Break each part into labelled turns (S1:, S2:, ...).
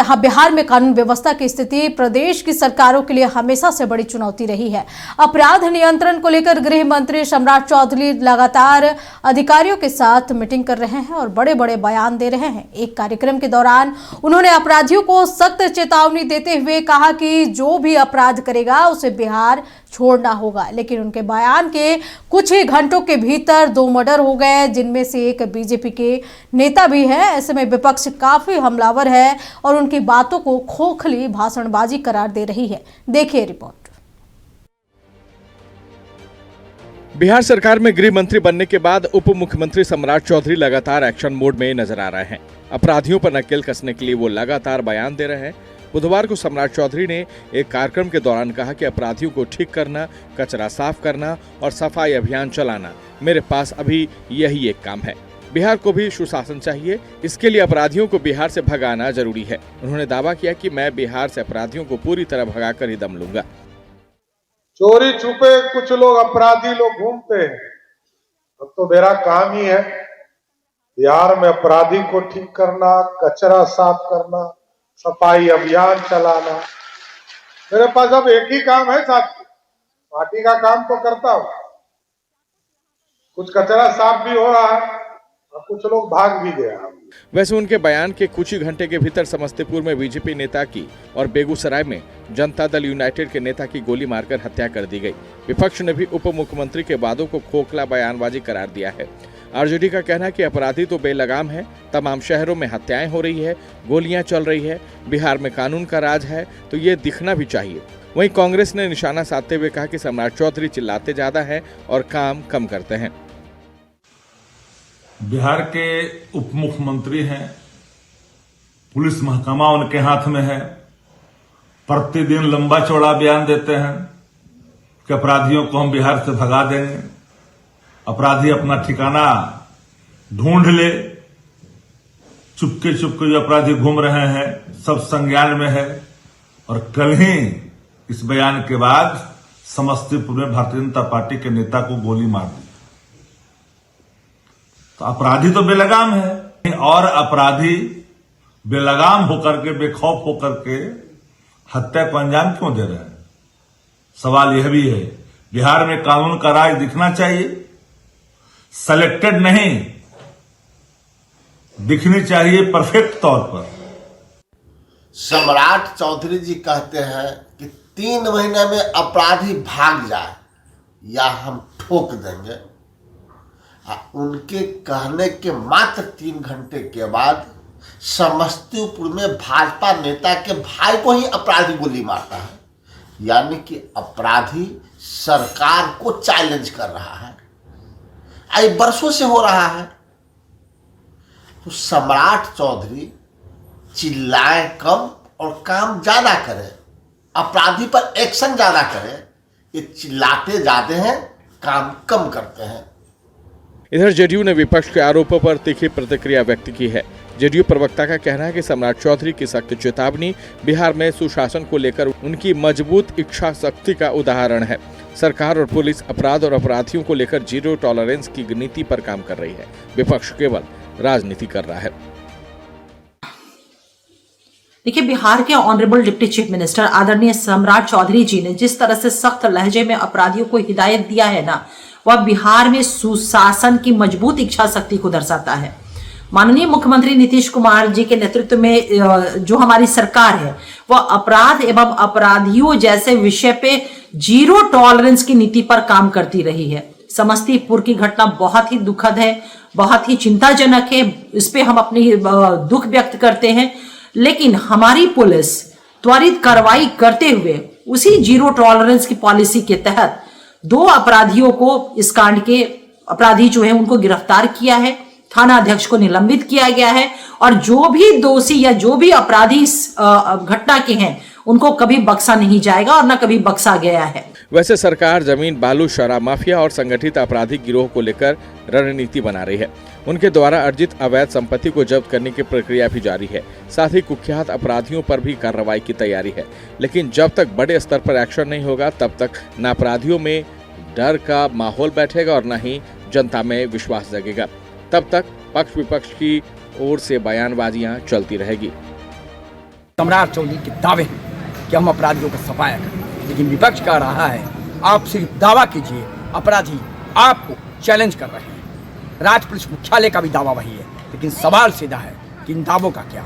S1: जहां बिहार में कानून व्यवस्था की स्थिति प्रदेश की सरकारों के लिए हमेशा से बड़ी चुनौती रही है। अपराध नियंत्रण को लेकर गृह मंत्री सम्राट चौधरी लगातार अधिकारियों के साथ मीटिंग कर रहे हैं और बड़े बड़े बयान दे रहे हैं। एक कार्यक्रम के दौरान उन्होंने अपराधियों को सख्त चेतावनी देते हुए कहा कि जो भी अपराध करेगा उसे बिहार छोड़ना होगा। लेकिन उनके बयान के कुछ ही घंटों के भीतर 2 मर्डर हो गए, जिनमें से एक बीजेपी के नेता भी है। ऐसे में विपक्ष काफी हमलावर है और उनकी बातों को खोखली भाषणबाजी करार दे रही है। देखिए रिपोर्ट।
S2: बिहार सरकार में गृह मंत्री बनने के बाद उप मुख्यमंत्री सम्राट चौधरी लगातार एक्शन मोड में नजर आ रहे हैं। अपराधियों पर नकेल कसने के लिए वो लगातार बयान दे रहे हैं। बुधवार को सम्राट चौधरी ने एक कार्यक्रम के दौरान कहा कि अपराधियों को ठीक करना, कचरा साफ करना और सफाई अभियान चलाना मेरे पास अभी यही एक काम है। बिहार को भी सुशासन चाहिए, इसके लिए अपराधियों को बिहार से भगाना जरूरी है। उन्होंने दावा किया कि मैं बिहार से अपराधियों को पूरी तरह भगाकर ही दम लूंगा।
S3: चोरी छुपे कुछ लोग अपराधी लोग घूमते हैं, अब तो मेरा काम ही है बिहार में अपराधी को ठीक करना, कचरा साफ करना, सफाई अभियान चलाना। मेरे पास अब एक ही काम है साथी, पार्टी का काम तो करता हूं, कुछ कचरा साफ भी हो रहा है और कुछ लोग भाग भी गया।
S2: वैसे उनके बयान के कुछ ही घंटे के भीतर समस्तीपुर में बीजेपी नेता की और बेगूसराय में जनता दल यूनाइटेड के नेता की गोली मारकर हत्या कर दी गई। विपक्ष ने भी उप मुख्यमंत्री के वादों को खोखला बयानबाजी करार दिया है। आरजेडी का कहना है कि अपराधी तो बेलगाम है, तमाम शहरों में हत्याएं हो रही है, गोलियां चल रही है, बिहार में कानून का राज है तो ये दिखना भी चाहिए। वहीं कांग्रेस ने निशाना साधते हुए कहा कि सम्राट चौधरी चिल्लाते ज्यादा हैं और काम कम करते हैं।
S4: बिहार के उप मुख्यमंत्री हैं, पुलिस महकमा उनके हाथ में है, प्रतिदिन लंबा चौड़ा बयान देते हैं कि अपराधियों को हम बिहार से भगा देंगे, अपराधी अपना ठिकाना ढूंढ ले, चुपके चुपके जो अपराधी घूम रहे हैं सब संज्ञान में है। और कल ही इस बयान के बाद समस्तीपुर में भारतीय जनता पार्टी के नेता को गोली मार दी। तो अपराधी तो बेलगाम है और अपराधी बेलगाम होकर के, बेखौफ होकर के हत्या को अंजाम क्यों दे रहे हैं? सवाल यह भी है, बिहार में कानून का राज दिखना चाहिए, सेलेक्टेड नहीं, दिखनी चाहिए परफेक्ट तौर पर।
S5: सम्राट चौधरी जी कहते हैं कि 3 महीने में अपराधी भाग जाए या हम ठोक देंगे। उनके कहने के मात्र 3 घंटे के बाद समस्तीपुर में भाजपा नेता के भाई को ही अपराधी गोली मारता है, यानी कि अपराधी सरकार को चैलेंज कर रहा है। ये बरसों से हो रहा है। तो सम्राट चौधरी चिल्लाएं कम और काम ज्यादा करें, अपराधी पर एक्शन ज्यादा करें। ये चिल्लाते ज्यादा हैं, काम कम करते हैं।
S2: इधर जेडीयू ने विपक्ष के आरोपों पर तीखी प्रतिक्रिया व्यक्त की है। जेडीयू प्रवक्ता का कहना है कि सम्राट चौधरी की सख्त चेतावनी बिहार में सुशासन को लेकर उनकी मजबूत इच्छा शक्ति का उदाहरण है। सरकार और पुलिस अपराध और अपराधियों को लेकर जीरो टॉलरेंस की नीति पर काम कर रही है। विपक्ष केवल राजनीति कर रहा है।
S6: देखिए, बिहार के ऑनरेबल डिप्टी चीफ मिनिस्टर आदरणीय सम्राट चौधरी जी ने जिस तरह से सख्त लहजे में अपराधियों को हिदायत दिया है ना, वह बिहार में सुशासन की मजबूत इच्छा शक्ति को दर्शाता है। माननीय मुख्यमंत्री नीतीश कुमार जी के नेतृत्व में जो हमारी सरकार है वह अपराध एवं अपराधियों जैसे विषय पे जीरो टॉलरेंस की नीति पर काम करती रही है। समस्तीपुर की घटना बहुत ही दुखद है, बहुत ही चिंताजनक है, इस पे हम अपनी दुख व्यक्त करते हैं। लेकिन हमारी पुलिस त्वरित कार्रवाई करते हुए उसी जीरो टॉलरेंस की पॉलिसी के तहत 2 अपराधियों को, इस कांड के अपराधी जो है उनको गिरफ्तार किया है, थाना अध्यक्ष को निलंबित किया गया है और जो भी दोषी या जो भी अपराधी इस घटना के हैं उनको कभी बख्शा नहीं जाएगा और न कभी बख्शा गया है।
S2: वैसे सरकार जमीन, बालू, शराब माफिया और संगठित आपराधिक गिरोह को लेकर रणनीति बना रही है। उनके द्वारा अर्जित अवैध संपत्ति को जब्त करने की प्रक्रिया भी जारी है। साथ ही कुख्यात अपराधियों पर भी कार्रवाई की तैयारी है। लेकिन जब तक बड़े स्तर पर एक्शन नहीं होगा तब तक न अपराधियों में डर का माहौल बैठेगा और न ही जनता में विश्वास जगेगा। तब तक पक्ष विपक्ष की ओर से बयानबाजियां चलती रहेगी।
S7: सम्राट चौधरी के दावे हैं कि हम अपराधियों का सफाया करें, लेकिन विपक्ष कह रहा है आप सिर्फ दावा कीजिए, अपराधी आपको चैलेंज कर रहे हैं। राज्य पुलिस मुख्यालय का भी दावा वही है, लेकिन सवाल सीधा है कि इन दावों का क्या,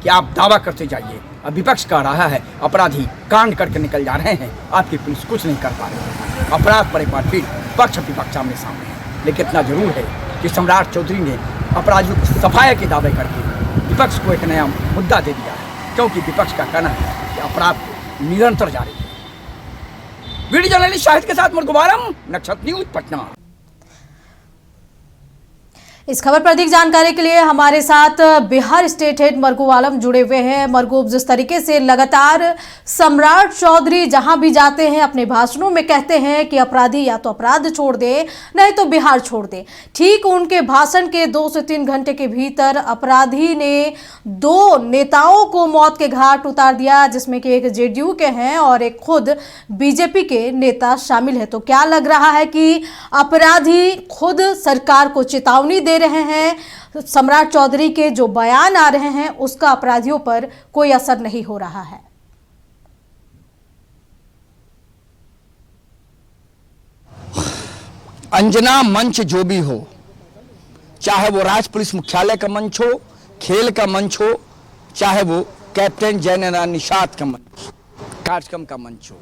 S7: कि आप दावा करते जाइए। अब विपक्ष कह रहा है अपराधी कांड करके निकल जा रहे हैं, आपकी पुलिस कुछ नहीं कर पा रही है। अपराध पर एक बार फिर पक्ष विपक्ष आमने सामने है, लेकिन इतना जरूर है कि सम्राट चौधरी ने अपराधियों को सफाया के दावे करके विपक्ष को एक नया मुद्दा दे दिया है, क्योंकि विपक्ष का कहना है कि अपराध निरंतर जारी है। वीडियो जर्नलिस्ट शाहिद के साथ मुर्गुबारम, नक्षत्र न्यूज, पटना।
S1: इस खबर पर अधिक जानकारी के लिए हमारे साथ बिहार स्टेट हेड मरगू आलम जुड़े हुए हैं। मरगू, जिस तरीके से लगातार सम्राट चौधरी जहां भी जाते हैं अपने भाषणों में कहते हैं कि अपराधी या तो अपराध छोड़ दे, नहीं तो बिहार छोड़ दे, ठीक उनके भाषण के 2 से 3 घंटे के भीतर अपराधी ने 2 नेताओं को मौत के घाट उतार दिया, जिसमें कि एक जेडीयू के हैं और एक खुद बीजेपी के नेता शामिल है। तो क्या लग रहा है कि अपराधी खुद सरकार को चेतावनी दे रहे हैं, सम्राट चौधरी के जो बयान आ रहे हैं उसका अपराधियों पर कोई असर नहीं हो रहा है?
S7: अंजना, मंच जो भी हो, चाहे वो राज्य पुलिस मुख्यालय का मंच हो, खेल का मंच हो, चाहे वो कैप्टन जयनारायण निषाद का मंच, कार्यक्रम का मंच हो,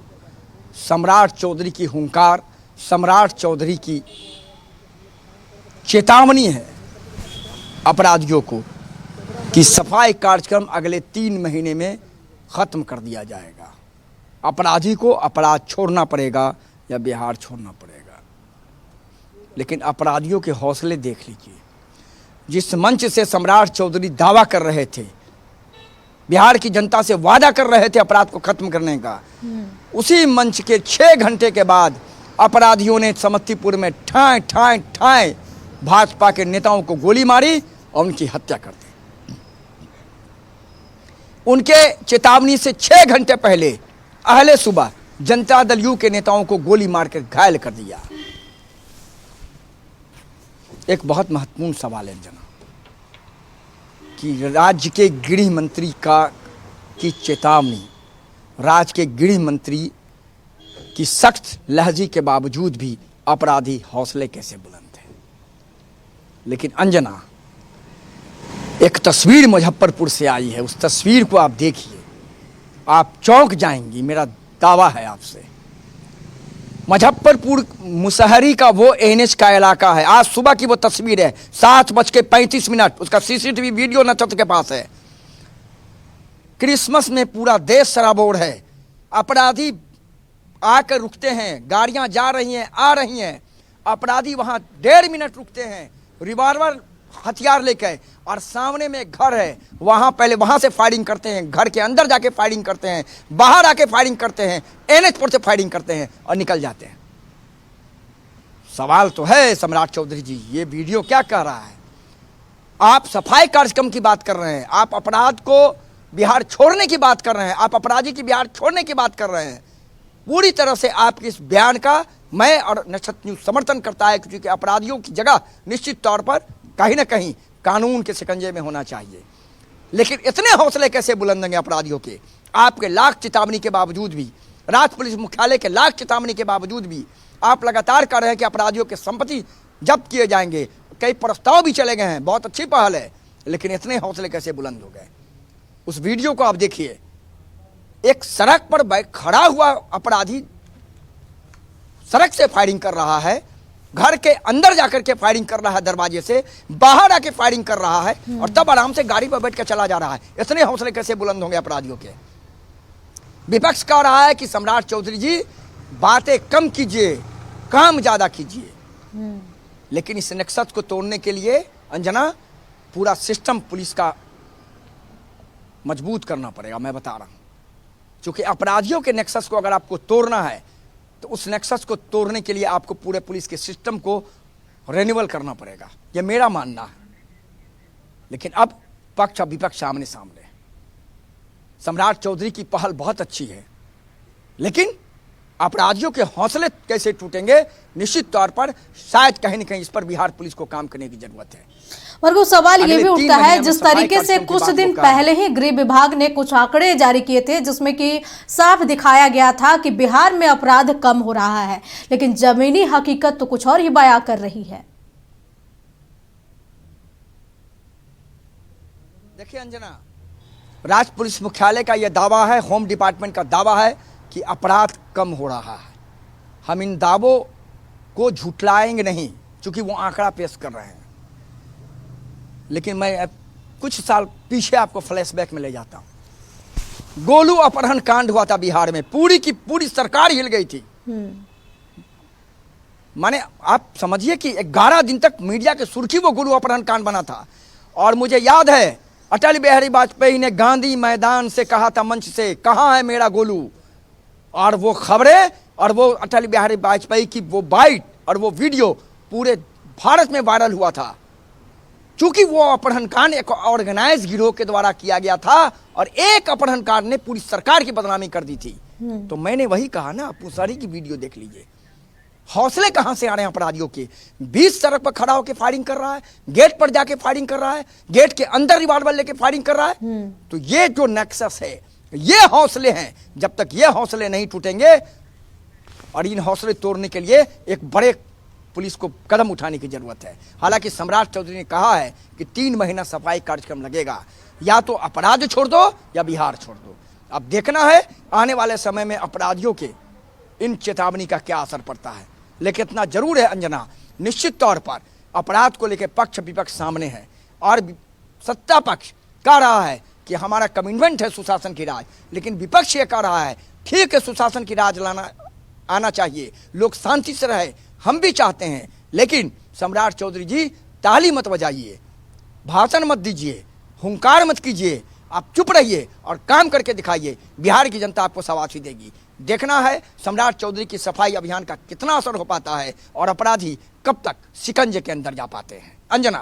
S7: सम्राट चौधरी की हुंकार, सम्राट चौधरी की चेतावनी है अपराधियों को कि सफाई कार्यक्रम अगले 3 महीने में खत्म कर दिया जाएगा। अपराधी को अपराध छोड़ना पड़ेगा या बिहार छोड़ना पड़ेगा। लेकिन अपराधियों के हौसले देख लीजिए। जिस मंच से सम्राट चौधरी दावा कर रहे थे, बिहार की जनता से वादा कर रहे थे अपराध को खत्म करने का, उसी मंच के 6 घंटे के बाद अपराधियों ने समस्तीपुर में ठाए ठाए ठाए भाजपा के नेताओं को गोली मारी और उनकी हत्या कर दी। उनके चेतावनी से 6 घंटे पहले अहले सुबह जनता दल यू के नेताओं को गोली मारकर घायल कर दिया। एक बहुत महत्वपूर्ण सवाल है जना कि राज्य के गृह मंत्री की चेतावनी, राज्य के गृह मंत्री की सख्त लहजे के बावजूद भी अपराधी हौसले कैसे बुलंद थे। लेकिन अंजना, एक तस्वीर मुजफ्फरपुर से आई है, उस तस्वीर को आप देखिए, आप चौंक जाएंगी, मेरा दावा है आपसे। मुजफ्फरपुर मुसहरी का वो एनएच का इलाका है। आज सुबह की वो तस्वीर है, 7:35, उसका सीसीटीवी वीडियो नक्षत्र के पास है। क्रिसमस में पूरा देश सराबोर है। अपराधी आकर रुकते हैं, गाड़ियां जा रही हैं, आ रही हैं, अपराधी वहां 1.5 मिनट रुकते हैं, रिवॉल्वर हथियार लेकर, और सामने में घर है, वहां पहले वहां से फायरिंग करते हैं, घर के अंदर जाके फायरिंग करते हैं, बाहर आके फायरिंग करते हैं, एनएच पर से फायरिंग करते हैं और निकल जाते हैं। सवाल तो है सम्राट चौधरी जी, ये वीडियो क्या कह रहा है? आप सफाई कार्यक्रम की बात कर रहे हैं, आप अपराध को बिहार छोड़ने की बात कर रहे हैं, आप अपराधी की बिहार छोड़ने की बात कर रहे हैं। पूरी तरह से आपके इस बयान का मैं और नक्षत्र न्यूज समर्थन करता है, क्योंकि अपराधियों की जगह निश्चित तौर पर कहीं ना कहीं कानून के शिकंजे में होना चाहिए। लेकिन इतने हौसले कैसे बुलंद होंगे अपराधियों के? आपके लाख चेतावनी के बावजूद भी, राज्य पुलिस मुख्यालय के लाख चेतावनी के बावजूद भी आप लगातार कह रहे हैं कि अपराधियों के संपत्ति जब्त किए जाएंगे। कई प्रस्ताव भी चले गए हैं, बहुत अच्छी पहल है, लेकिन इतने हौसले कैसे बुलंद हो गए? उस वीडियो को आप देखिए, एक सड़क पर खड़ा हुआ अपराधी सड़क से फायरिंग कर रहा है, घर के अंदर जाकर के फायरिंग कर रहा है, दरवाजे से बाहर आके फायरिंग कर रहा है, और तब आराम से गाड़ी पर बैठ कर चला जा रहा है। इतने हौसले कैसे बुलंद होंगे अपराधियों के? विपक्ष कह रहा है कि सम्राट चौधरी जी बातें कम कीजिए, काम ज्यादा कीजिए। लेकिन इस नक्सत को तोड़ने के लिए अंजना पूरा सिस्टम पुलिस का मजबूत करना पड़ेगा। मैं बता रहा हूं, क्योंकि अपराधियों के नेक्सस को अगर आपको तोड़ना है तो उस नेक्सस को तोड़ने के लिए आपको पूरे पुलिस के सिस्टम को रिन्यूअल करना पड़ेगा, यह मेरा मानना है। लेकिन अब पक्ष और विपक्ष आमने सामने। सम्राट चौधरी की पहल बहुत अच्छी है, लेकिन अपराधियों के हौसले कैसे टूटेंगे, निश्चित तौर पर शायद कहीं न कहीं इस पर बिहार पुलिस को काम करने की जरूरत है।
S1: वर्गो सवाल ये
S7: अगले
S1: भी
S7: 3
S1: उठता है,
S7: महीने में
S1: जिस
S7: सफाई
S1: तरीके से
S7: कार्यक्रम की
S1: कुछ
S7: बात
S1: दिन
S7: वो कर रहे हैं।
S1: पहले ही गृह विभाग ने कुछ आंकड़े जारी किए थे जिसमें कि साफ दिखाया गया था कि बिहार में अपराध कम हो रहा है, लेकिन जमीनी हकीकत तो कुछ और ही बयां कर रही है।
S7: देखिए अंजना, राज्य पुलिस मुख्यालय का यह दावा है, होम डिपार्टमेंट का दावा है कि अपराध कम हो रहा है। हम इन दावों को झुटलाएंगे नहीं, क्योंकि वो आंकड़ा पेश कर रहे हैं। लेकिन मैं अब कुछ साल पीछे आपको फ्लैशबैक में ले जाता हूं। गोलू अपहरण कांड हुआ था बिहार में, पूरी की पूरी सरकार हिल गई थी। माने आप समझिए कि 11 दिन तक मीडिया की सुर्खी वो गोलू अपहरण कांड बना था। और मुझे याद है अटल बिहारी वाजपेयी ने गांधी मैदान से कहा था, मंच से, कहां है मेरा गोलू। और वो खबरें और वो अटल बिहारी वाजपेयी की वो बाइट और वो वीडियो पूरे भारत में वायरल हुआ था, क्योंकि वो अपहरणकांड एक ऑर्गेनाइज गिरोह के द्वारा किया गया था और एक अपहरणकांड ने पूरी सरकार की बदनामी कर दी थी। तो मैंने वही कहा ना, आप सारी की वीडियो देख लीजिए। हौसले कहां से आ रहे हैं अपराधियों के? 20 सड़क पर खड़ा होकर फायरिंग कर रहा है, गेट पर जाके फायरिंग कर रहा है, गेट के अंदर रिवॉल्वर लेके फायरिंग कर रहा है। तो ये जो नेक्सस है, ये हौसले हैं। जब तक ये हौसले नहीं टूटेंगे, और इन हौसले तोड़ने के लिए एक बड़े पुलिस को कदम उठाने की जरूरत है। हालांकि सम्राट चौधरी ने कहा है कि 3 महीना सफाई कार्यक्रम लगेगा, या तो अपराध छोड़ दो या बिहार छोड़ दो। अब देखना है आने वाले समय में अपराधियों के इन चेतावनी का क्या असर पड़ता है। लेकिन इतना जरूर है अंजना, निश्चित तौर पर अपराध को लेकर पक्ष विपक्ष सामने है, और सत्ता पक्ष कह रहा है कि हमारा कमिटमेंट है सुशासन की राज, लेकिन विपक्ष ये कह रहा है ठीक है, सुशासन की राज आना चाहिए, लोग शांति से रहे, हम भी चाहते हैं। लेकिन सम्राट चौधरी जी, ताली मत बजाइए, भाषण मत दीजिए, हुंकार मत कीजिए, आप चुप रहिए और काम करके दिखाइए। बिहार की जनता आपको शाबाशी देगी। देखना है सम्राट चौधरी की सफाई अभियान का कितना असर हो पाता है और अपराधी कब तक शिकंजे के अंदर जा पाते हैं। अंजना।